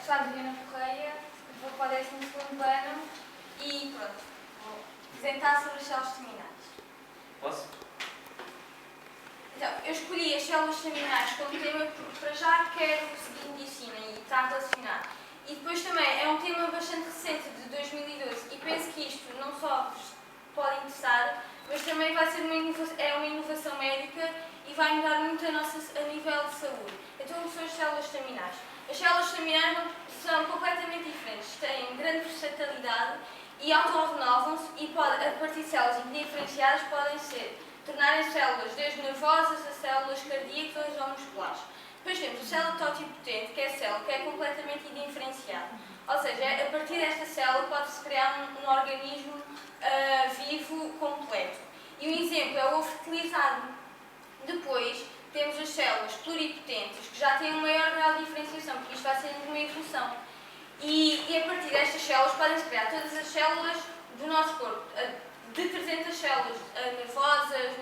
Sou a Adriana Correia, vou para o 12º ano e pronto, vou apresentar sobre as células terminais. Posso? Então, eu escolhi as células terminais como tema porque para já quero seguir medicina e está relacionado. E depois também é um tema bastante recente, de 2012, e penso que isto não só vos pode interessar, mas também vai ser uma inovação médica e vai mudar muito a nível de saúde. Então, o que são as células terminais? As células terminais são completamente diferentes, têm grande versatilidade e autorrenovam-se e a partir de células indiferenciadas podem tornarem células desde nervosas a células cardíacas ou musculares. Depois temos a célula totipotente, que é a célula que é completamente indiferenciada. Ou seja, a partir desta célula pode-se criar um organismo vivo completo. E um exemplo é o ovo fertilizado. Depois temos as células pluripotentes, que já têm um maior grau de diferenciação, porque isto vai ser uma evolução. E a partir destas células podem-se criar todas as células do nosso corpo, de 300 células nervosas,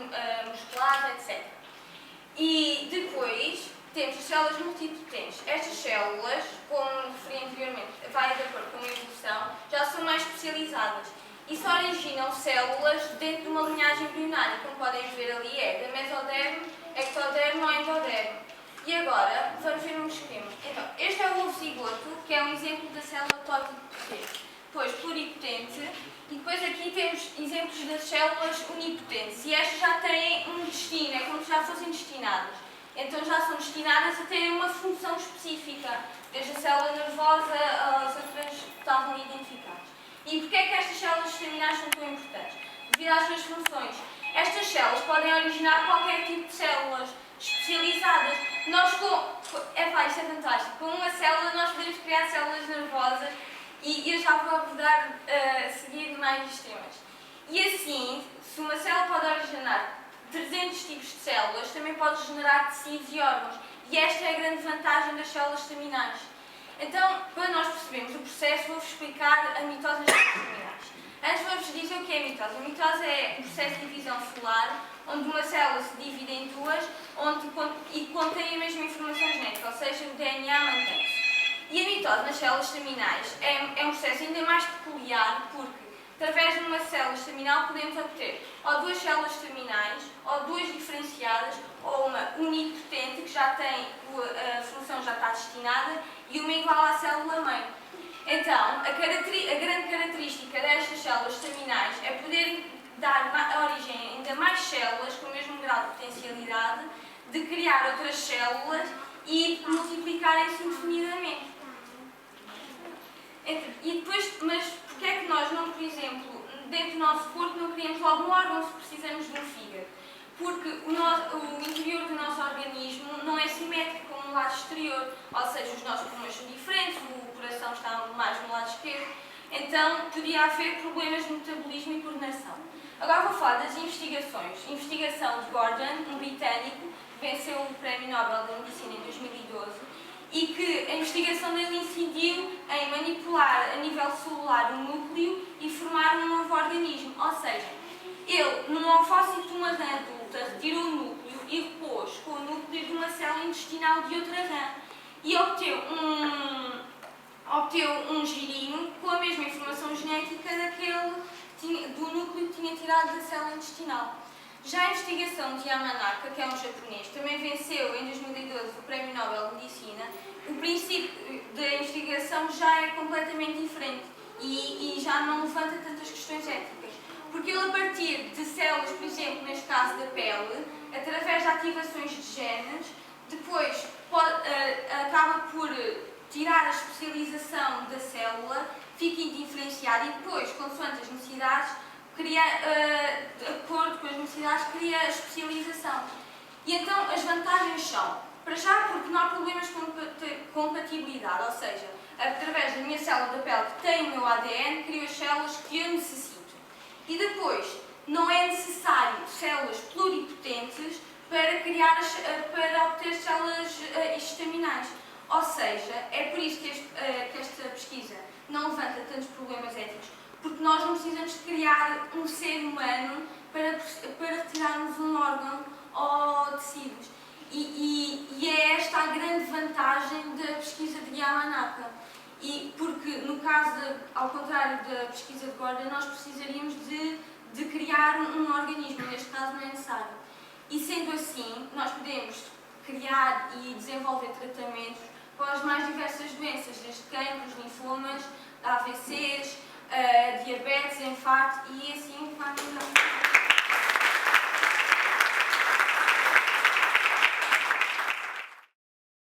musculares, etc. E depois temos as células multipotentes. Estas células, como referi anteriormente, vai de acordo com a evolução, já são mais especializadas e só originam células dentro de uma linhagem embrionária, como podem ver ali, é da mesoderme, ectoderme ou endoderme. E agora, vamos ver um esquema. Então, este é o ovo zigoto, que é um exemplo da célula totipotente. Depois, pluripotente, e depois aqui temos exemplos das células unipotentes. E estas já têm um destino, é como se já fossem destinadas. Então, já são destinadas a terem uma função específica, desde a célula nervosa às outras que estavam identificadas. E porquê é que estas células terminais são tão importantes? Devido às suas funções. Estas células podem originar qualquer tipo de células especializadas. Isto é fantástico. Com uma célula nós podemos criar células nervosas e eu já vou abordar a seguir mais os temas. E assim, se uma célula pode originar 300 tipos de células, também pode generar tecidos e órgãos. E esta é a grande vantagem das células terminais. Então, para nós percebermos o processo, vou-vos explicar a mitose das células terminais. Antes vou-vos dizer o que é a mitose. A mitose é um processo de divisão celular, onde uma célula se divide em duas e contém a mesma informação genética, ou seja, o DNA mantém-se. E a mitose nas células terminais é um processo ainda mais peculiar, porque através de uma célula terminal podemos obter ou duas células terminais, ou duas diferenciadas, ou uma unipotente, que já tem a função já está destinada, e uma igual à célula-mãe. Então, a grande característica destas células terminais é poderem dar origem a ainda mais células com o mesmo grau de potencialidade, de criar outras células e de multiplicarem-se indefinidamente. E depois, mas porquê é que nós não, por exemplo, dentro do nosso corpo não criamos logo um órgão se precisamos de um fígado? Porque o interior do nosso organismo não é simétrico como o lado exterior, ou seja, os nossos pulmões são diferentes, o coração está mais no lado esquerdo, então podia haver problemas de metabolismo e coordenação. Agora vou falar das investigações. A investigação de Gordon, um britânico, que venceu o Prémio Nobel da Medicina em 2012, e que a investigação dele incidiu em manipular a nível celular o núcleo e formar um novo organismo. Ou seja, ele, num ovócito de uma rã adulta, retirou o núcleo e repôs com o núcleo de uma célula intestinal de outra rã e obteu um girino com a mesma informação genética do núcleo que tinha tirado da célula intestinal. Já a investigação de Yamanaka, que é um japonês, também venceu em 2012 o Prémio Nobel de Medicina. O princípio da investigação já é completamente diferente e já não levanta tantas questões éticas. Porque ele, a partir de células, por exemplo, neste caso da pele, através de ativações de genes, depois acaba por tirar a especialização da célula, fica indiferenciada e depois, consoante as necessidades, de acordo com as necessidades, cria a especialização. E então as vantagens são, para já, porque não há problemas de compatibilidade, ou seja, através da minha célula da pele que tem o meu ADN, crio as células que eu necessito. E depois, não é necessário células pluripotentes para obter células estaminais. Ou seja, é por isso que esta pesquisa não levanta tantos problemas éticos, porque nós não precisamos de criar um ser humano para retirarmos um órgão ou tecidos. E é esta a grande vantagem da pesquisa de Yamanaka. E porque, no caso, ao contrário da pesquisa de Gordon, nós precisaríamos de criar um organismo, neste caso não é necessário. E sendo assim, nós podemos criar e desenvolver tratamentos para as mais diversas doenças, desde cancros, linfomas, AVCs, diabetes, infarto e assim vai melhor.